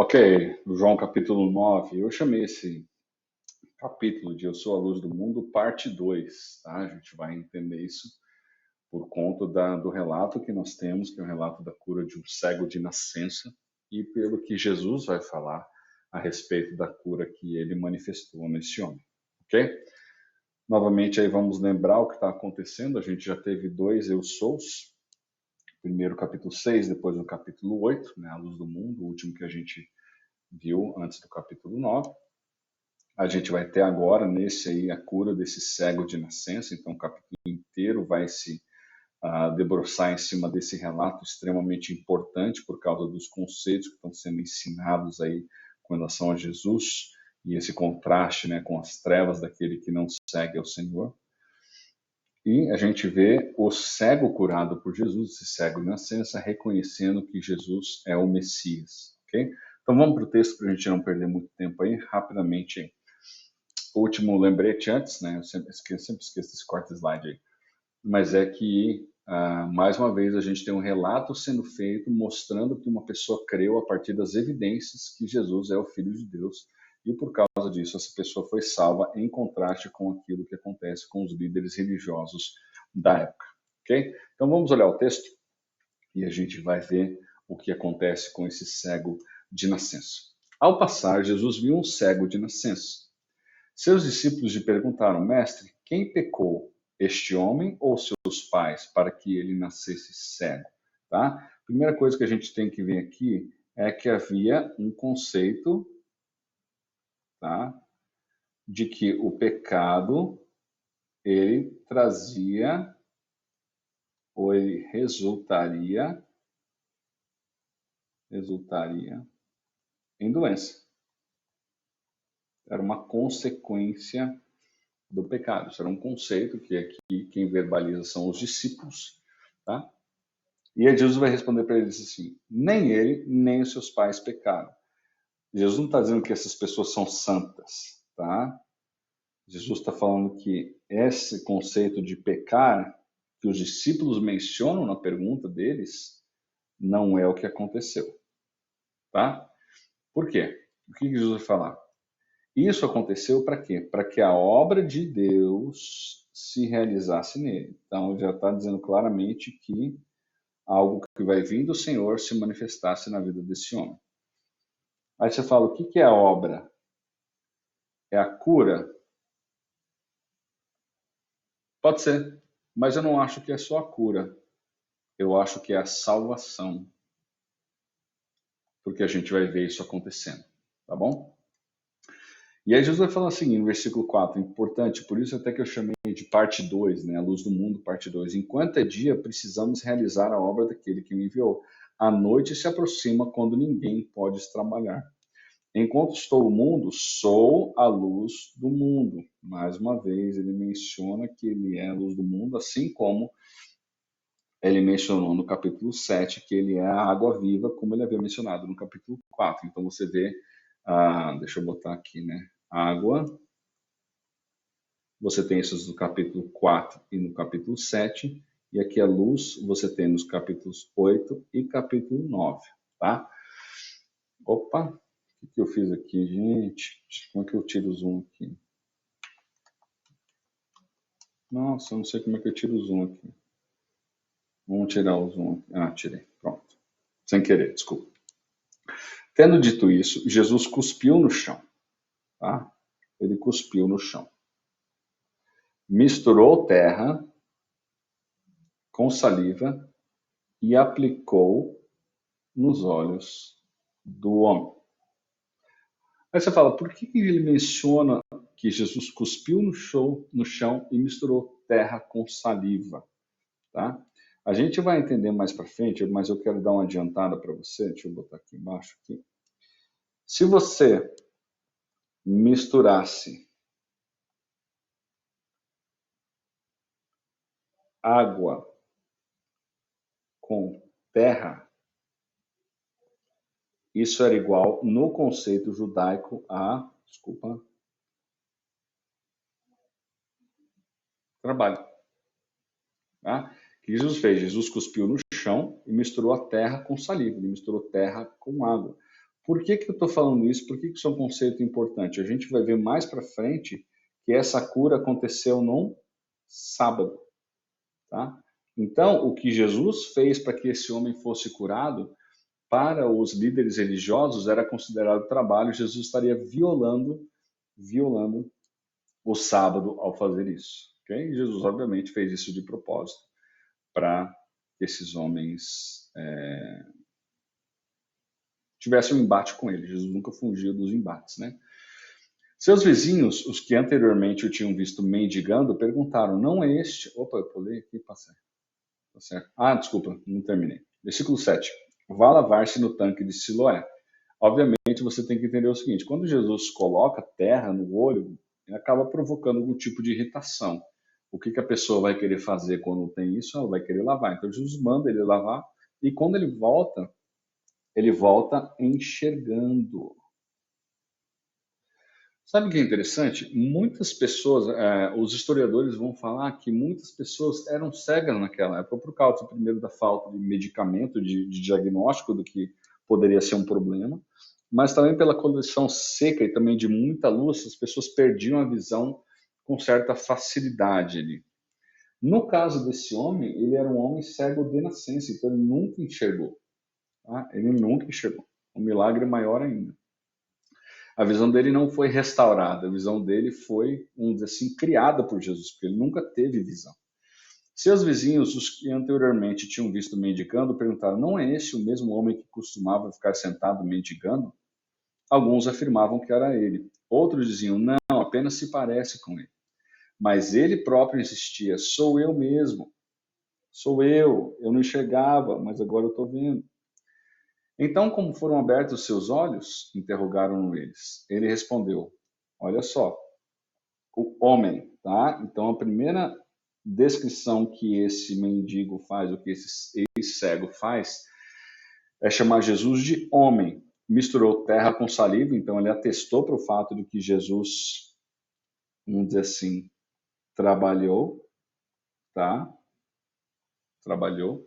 Ok, João capítulo 9. Eu chamei esse capítulo de Eu Sou a Luz do Mundo, parte 2, tá? A gente vai entender isso por conta do relato que nós temos, que é o relato da cura de um cego de nascença, e pelo que Jesus vai falar a respeito da cura que ele manifestou nesse homem, ok? Novamente aí vamos lembrar o que está acontecendo. A gente já teve dois Eu Sous, primeiro capítulo 6, depois no capítulo 8, né, a luz do mundo, o último que a gente viu antes do capítulo 9. A gente vai ter agora, nesse aí, a cura desse cego de nascença. Então, o capítulo inteiro vai se debruçar em cima desse relato extremamente importante por causa dos conceitos que estão sendo ensinados aí com relação a Jesus e esse contraste, né, com as trevas daquele que não segue ao Senhor. E a gente vê o cego curado por Jesus, esse cego de nascença, reconhecendo que Jesus é o Messias, ok? Então vamos para o texto para a gente não perder muito tempo aí, rapidamente aí. Último lembrete antes, né? Eu sempre esqueço desse quarto slide aí. Mas é que, mais uma vez, a gente tem um relato sendo feito mostrando que uma pessoa creu a partir das evidências que Jesus é o Filho de Deus. E por causa disso, essa pessoa foi salva em contraste com aquilo que acontece com os líderes religiosos da época. Ok? Então vamos olhar o texto e a gente vai ver o que acontece com esse cego de nascença. Ao passar, Jesus viu um cego de nascença. Seus discípulos lhe perguntaram: Mestre, quem pecou, este homem ou seus pais, para que ele nascesse cego? Tá? Primeira coisa que a gente tem que ver aqui é que havia um conceito, tá, de que o pecado ele trazia ou ele resultaria em doença. Era uma consequência do pecado. Isso era um conceito que aqui quem verbaliza são os discípulos, tá? E aí Jesus vai responder para eles assim: nem ele, nem os seus pais pecaram. Jesus não está dizendo que essas pessoas são santas, tá? Jesus está falando que esse conceito de pecar que os discípulos mencionam na pergunta deles não é o que aconteceu, tá? Por quê? O que Jesus vai falar? Isso aconteceu para quê? Para que a obra de Deus se realizasse nele. Então, já está dizendo claramente que algo que vai vir do Senhor se manifestasse na vida desse homem. Aí você fala, o que é a obra? É a cura? Pode ser, mas eu não acho que é só a cura. Eu acho que é a salvação. Porque a gente vai ver isso acontecendo, tá bom? E aí Jesus vai falar assim, no versículo 4, importante, por isso até que eu chamei de parte 2, né? A luz do mundo, parte 2. Enquanto é dia, precisamos realizar a obra daquele que me enviou. A noite se aproxima quando ninguém pode trabalhar. Enquanto estou no mundo, sou a luz do mundo. Mais uma vez, ele menciona que ele é a luz do mundo, assim como ele mencionou no capítulo 7 que ele é a água viva, como ele havia mencionado no capítulo 4. Então você vê, deixa eu botar aqui, né? Água, você tem isso no capítulo 4 e no capítulo 7, e aqui a luz você tem nos capítulos 8 e capítulo 9, tá? Opa, o que eu fiz aqui, gente? Como é que eu tiro o zoom aqui? Nossa, eu não sei como é que eu tiro o zoom aqui. Vamos tirar o zoom aqui. Ah, tirei. Pronto. Sem querer, desculpa. Tendo dito isso, Jesus cuspiu no chão. Tá? Ele cuspiu no chão. Misturou terra com saliva e aplicou nos olhos do homem. Aí você fala, por que ele menciona que Jesus cuspiu no chão e misturou terra com saliva? Tá? A gente vai entender mais para frente, mas eu quero dar uma adiantada para você. Deixa eu botar aqui embaixo. Aqui. Se você misturasse água com terra, isso era igual, no conceito judaico, a, desculpa, trabalho. Tá? O que Jesus fez? Jesus cuspiu no chão e misturou a terra com saliva, ele misturou terra com água. Por que que eu estou falando isso? Por que que isso é um conceito importante? A gente vai ver mais para frente que essa cura aconteceu no sábado, tá? Então, o que Jesus fez para que esse homem fosse curado, para os líderes religiosos era considerado trabalho. Jesus estaria violando o sábado ao fazer isso. Okay? Jesus, obviamente, fez isso de propósito para que esses homens tivessem um embate com ele. Jesus nunca fugia dos embates, né? Seus vizinhos, os que anteriormente o tinham visto mendigando, perguntaram: não é este? Opa, eu pulei aqui, passei. Tá certo. Ah, desculpa, não terminei. Versículo 7. Vá lavar-se no tanque de Siloé. Obviamente, você tem que entender o seguinte: quando Jesus coloca terra no olho, ele acaba provocando algum tipo de irritação. O que que a pessoa vai querer fazer quando tem isso? Ela vai querer lavar. Então, Jesus manda ele lavar, e quando ele volta enxergando. Sabe o que é interessante? Muitas pessoas, os historiadores vão falar que muitas pessoas eram cegas naquela época, por causa, primeiro, da falta de medicamento, de diagnóstico do que poderia ser um problema, mas também pela condição seca e também de muita luz, as pessoas perdiam a visão com certa facilidade ali. No caso desse homem, ele era um homem cego de nascença, então ele nunca enxergou. Tá? Ele nunca enxergou. Um milagre maior ainda. A visão dele não foi restaurada, a visão dele foi, vamos dizer assim, criada por Jesus, porque ele nunca teve visão. Seus vizinhos, os que anteriormente tinham visto mendigando, perguntaram: não é esse o mesmo homem que costumava ficar sentado mendigando? Alguns afirmavam que era ele. Outros diziam: não, apenas se parece com ele. Mas ele próprio insistia: sou eu mesmo. Sou eu não enxergava, mas agora eu estou vendo. Então, como foram abertos os seus olhos? Interrogaram eles. Ele respondeu: olha só, o homem, tá? Então, a primeira descrição que esse mendigo faz, o que esse cego faz, é chamar Jesus de homem. Misturou terra com saliva, então ele atestou para o fato de que Jesus, vamos dizer assim, trabalhou, tá? Trabalhou.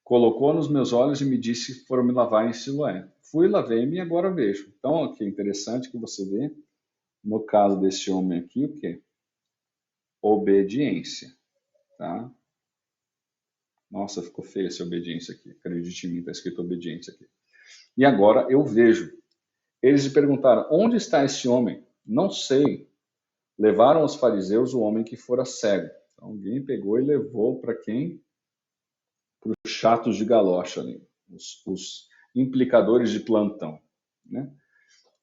Colocou nos meus olhos e me disse: foram me lavar em Siloé. Fui, lavei-me e agora vejo. Então, aqui é interessante que você vê, no caso desse homem aqui, o quê? Obediência, tá? Nossa, ficou feia essa obediência aqui. Acredite em mim, está escrito obediência aqui. E agora eu vejo. Eles lhe perguntaram: onde está esse homem? Não sei. Levaram aos fariseus o homem que fora cego. Então, alguém pegou e levou para quem? Para os chatos de galocha ali, os implicadores de plantão, né?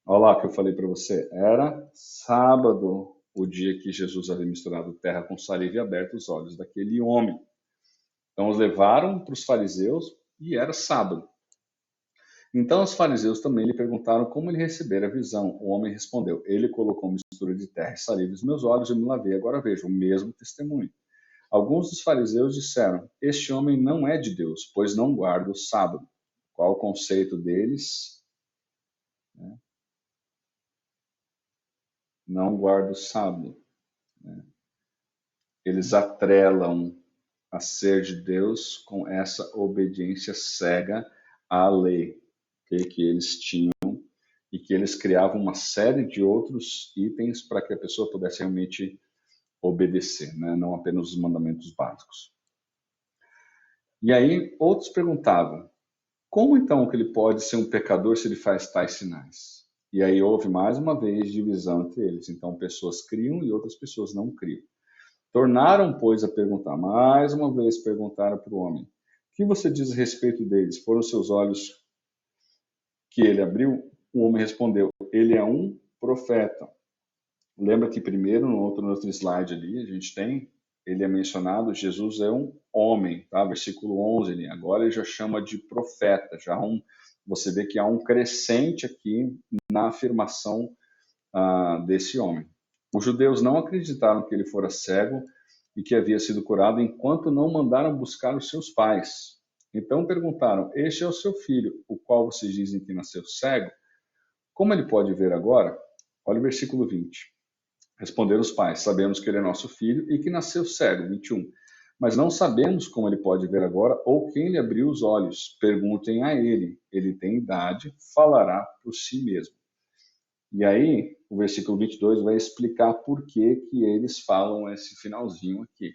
Olha lá o que eu falei para você. Era sábado, o dia que Jesus havia misturado terra com saliva e aberto os olhos daquele homem. Então, os levaram para os fariseus e era sábado. Então, os fariseus também lhe perguntaram como ele recebera a visão. O homem respondeu: ele colocou mistura de terra e saliva nos meus olhos e me lavei, agora vejo. O mesmo testemunho. Alguns dos fariseus disseram: este homem não é de Deus, pois não guarda o sábado. Qual o conceito deles? Não guarda o sábado. Eles atrelam a ser de Deus com essa obediência cega à lei que eles tinham, e que eles criavam uma série de outros itens para que a pessoa pudesse realmente obedecer, né? Não apenas os mandamentos básicos. E aí outros perguntavam: como então que ele pode ser um pecador se ele faz tais sinais? E aí houve mais uma vez divisão entre eles. Então pessoas criam e outras pessoas não criam. Tornaram, pois, a perguntar. Mais uma vez perguntaram para o homem: o que você diz a respeito deles? Foram seus olhos que ele abriu? O homem respondeu: ele é um profeta. Lembra que primeiro, no outro slide ali, a gente tem, ele é mencionado, Jesus é um homem, tá? Versículo 11 ali. Agora ele já chama de profeta. Você vê que há um crescente aqui na afirmação desse homem. Os judeus não acreditaram que ele fora cego e que havia sido curado enquanto não mandaram buscar os seus pais. Então perguntaram: este é o seu filho, o qual vocês dizem que nasceu cego? Como ele pode ver agora? Olha o versículo 20. Responderam os pais: sabemos que ele é nosso filho e que nasceu cego. 21. mas não sabemos como ele pode ver agora ou quem lhe abriu os olhos. Perguntem a ele. Ele tem idade, falará por si mesmo. E aí, o versículo 22 vai explicar por que que eles falam esse finalzinho aqui.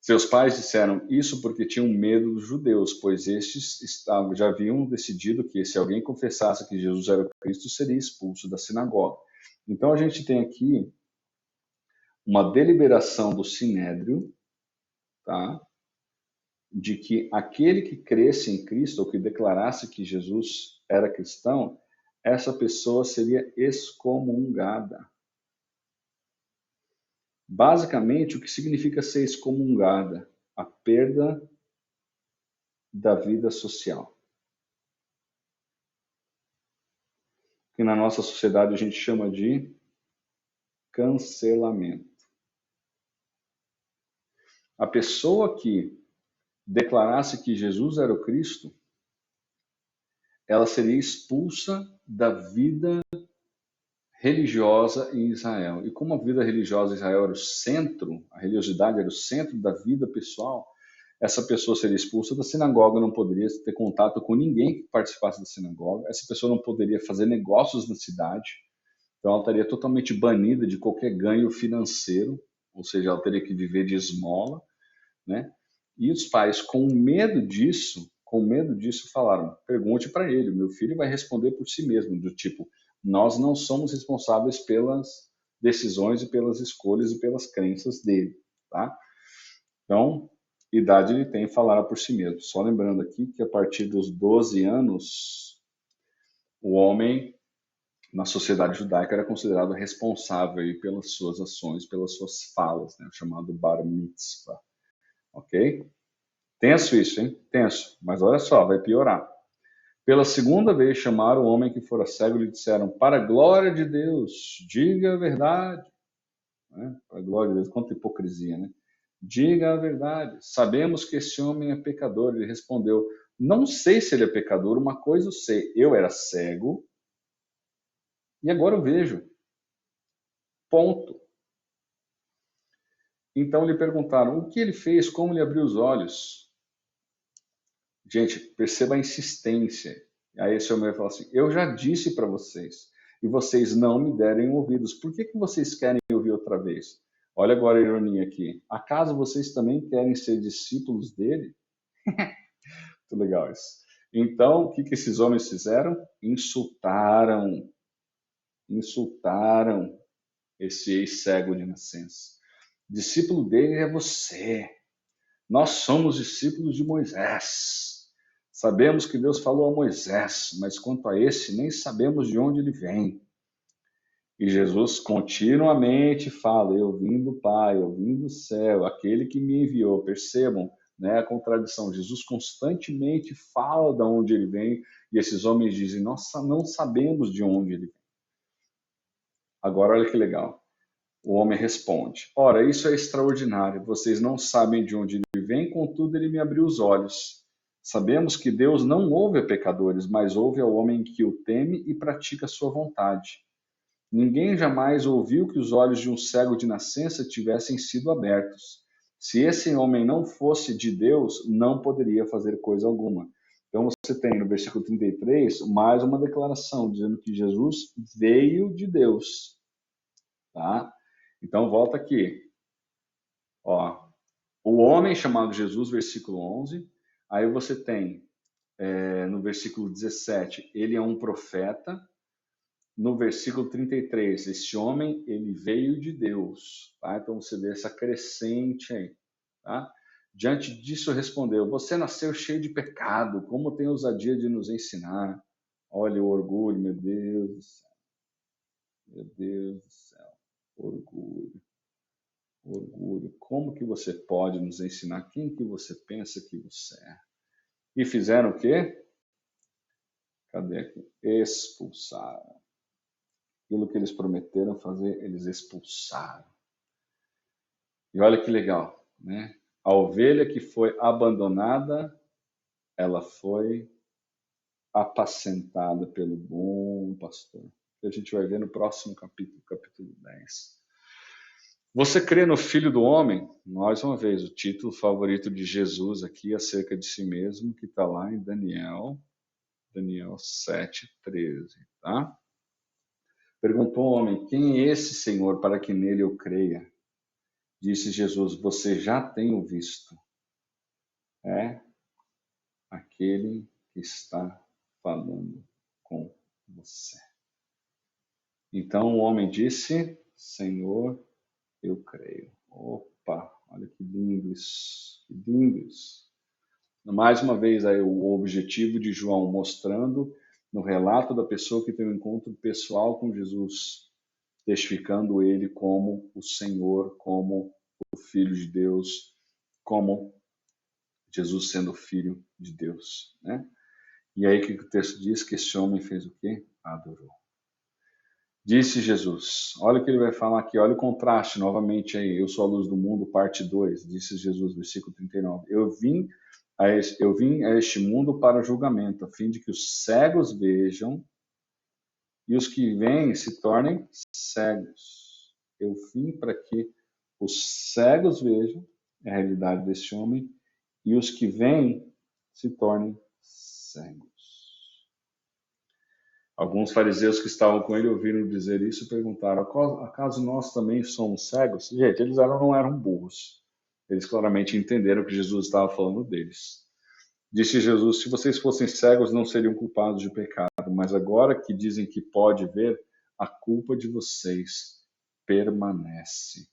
Seus pais disseram isso porque tinham medo dos judeus, pois estes já haviam decidido que se alguém confessasse que Jesus era o Cristo, seria expulso da sinagoga. Então a gente tem aqui uma deliberação do Sinédrio, tá? De que aquele que cresce em Cristo, ou que declarasse que Jesus era cristão, essa pessoa seria excomungada. Basicamente, o que significa ser excomungada? A perda da vida social. Que na nossa sociedade a gente chama de cancelamento. A pessoa que declarasse que Jesus era o Cristo, ela seria expulsa da vida religiosa em Israel. E como a vida religiosa em Israel era o centro, a religiosidade era o centro da vida pessoal, essa pessoa seria expulsa da sinagoga, não poderia ter contato com ninguém que participasse da sinagoga, essa pessoa não poderia fazer negócios na cidade, então ela estaria totalmente banida de qualquer ganho financeiro, ou seja, ela teria que viver de esmola, né? E os pais, com medo disso, falaram: pergunte para ele, meu filho vai responder por si mesmo, do tipo, nós não somos responsáveis pelas decisões e pelas escolhas e pelas crenças dele, tá? Então, idade ele tem, falará por si mesmo. Só lembrando aqui que a partir dos 12 anos, o homem na sociedade judaica era considerado responsável aí pelas suas ações, pelas suas falas, né? O chamado bar mitzvah, ok? Tenso isso, hein? Tenso. Mas olha só, vai piorar. Pela segunda vez chamaram o homem que fora cego e lhe disseram: para a glória de Deus, diga a verdade. Né? Para a glória de Deus, quanta hipocrisia, né? Diga a verdade. Sabemos que esse homem é pecador. Ele respondeu: não sei se ele é pecador, uma coisa eu sei. Eu era cego e agora eu vejo. Ponto. Então lhe perguntaram: o que ele fez? Como lhe abriu os olhos? Gente, perceba a insistência. Aí esse homem vai falar assim: eu já disse para vocês, e vocês não me derem ouvidos. Por que que vocês querem ouvir outra vez? Olha agora a ironia aqui. Acaso vocês também querem ser discípulos dele? Muito legal isso. Então, o que que esses homens fizeram? Insultaram esse ex-cego de nascença. Discípulo dele é você. Nós somos discípulos de Moisés. Sabemos que Deus falou a Moisés, mas quanto a esse, nem sabemos de onde ele vem. E Jesus continuamente fala: eu vim do Pai, eu vim do céu, aquele que me enviou. Percebam, né, a contradição. Jesus constantemente fala de onde ele vem, e esses homens dizem: nós não sabemos de onde ele vem. Agora, olha que legal. O homem responde: ora, isso é extraordinário. Vocês não sabem de onde ele vem, contudo, ele me abriu os olhos. Sabemos que Deus não ouve a pecadores, mas ouve ao homem que o teme e pratica a sua vontade. Ninguém jamais ouviu que os olhos de um cego de nascença tivessem sido abertos. Se esse homem não fosse de Deus, não poderia fazer coisa alguma. Então você tem no versículo 33 mais uma declaração dizendo que Jesus veio de Deus, tá? Então volta aqui. Ó, o homem chamado Jesus, versículo 11. Aí você tem no versículo 17, ele é um profeta. No versículo 33, esse homem, ele veio de Deus. Tá? Então você vê essa crescente aí. Tá? Diante disso respondeu: você nasceu cheio de pecado, como tem ousadia de nos ensinar? Olha o orgulho, meu Deus do céu. Meu Deus do céu. Orgulho. Orgulho. Como que você pode nos ensinar? Quem que você pensa que você é? E fizeram o quê? Cadê aqui? Expulsaram. Aquilo que eles prometeram fazer, eles expulsaram. E olha que legal, né? A ovelha que foi abandonada, ela foi apacentada pelo bom pastor. Que a gente vai ver no próximo capítulo, capítulo 10. Você crê no Filho do Homem? Mais uma vez, o título favorito de Jesus aqui acerca de si mesmo, que está lá em Daniel 7:13, tá? Perguntou o homem, quem é esse Senhor para que nele eu creia? Disse Jesus, você já tem o visto. É aquele que está falando com você. Então o homem disse, Senhor, eu creio. Opa, olha que lindo isso, que lindo isso. Mais uma vez aí o objetivo de João mostrando no relato da pessoa que tem um encontro pessoal com Jesus, testificando ele como o Senhor, como o Filho de Deus, como Jesus sendo filho de Deus, né? E aí o que o texto diz? Que esse homem fez o quê? Adorou. Disse Jesus, olha o que ele vai falar aqui, olha o contraste novamente aí, eu sou a luz do mundo, parte 2, disse Jesus, versículo 39. Eu vim a este mundo para julgamento, a fim de que os cegos vejam e os que veem se tornem cegos. Eu vim para que os cegos vejam a realidade desse homem e os que veem se tornem cegos. Alguns fariseus que estavam com ele ouviram dizer isso e perguntaram, acaso nós também somos cegos? Gente, eles não eram burros. Eles claramente entenderam que Jesus estava falando deles. Disse Jesus, se vocês fossem cegos não seriam culpados de pecado, mas agora que dizem que pode ver, a culpa de vocês permanece.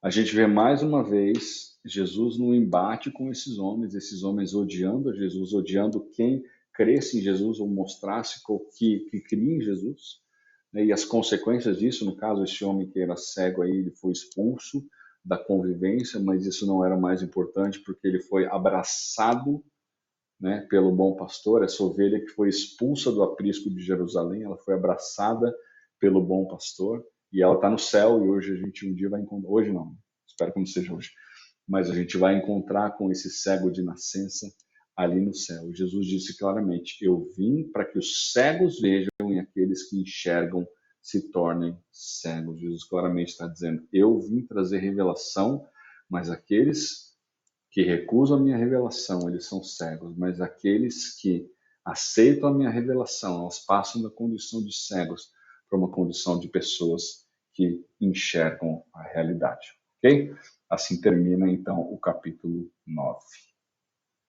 A gente vê mais uma vez Jesus no embate com esses homens odiando a Jesus, odiando quem cresce em Jesus ou mostrasse que cria em Jesus, né? E as consequências disso, no caso, esse homem que era cego aí, ele foi expulso da convivência, mas isso não era mais importante porque ele foi abraçado, né, pelo bom pastor, essa ovelha que foi expulsa do aprisco de Jerusalém, ela foi abraçada pelo bom pastor e ela está no céu e hoje a gente um dia vai encontrar, hoje não, espero que não seja hoje, mas a gente vai encontrar com esse cego de nascença ali no céu. Jesus disse claramente, eu vim para que os cegos vejam e aqueles que enxergam se tornem cegos. Jesus claramente está dizendo, eu vim trazer revelação, mas aqueles que recusam a minha revelação, eles são cegos, mas aqueles que aceitam a minha revelação, elas passam da condição de cegos para uma condição de pessoas que enxergam a realidade. Ok? Assim termina então o capítulo 9.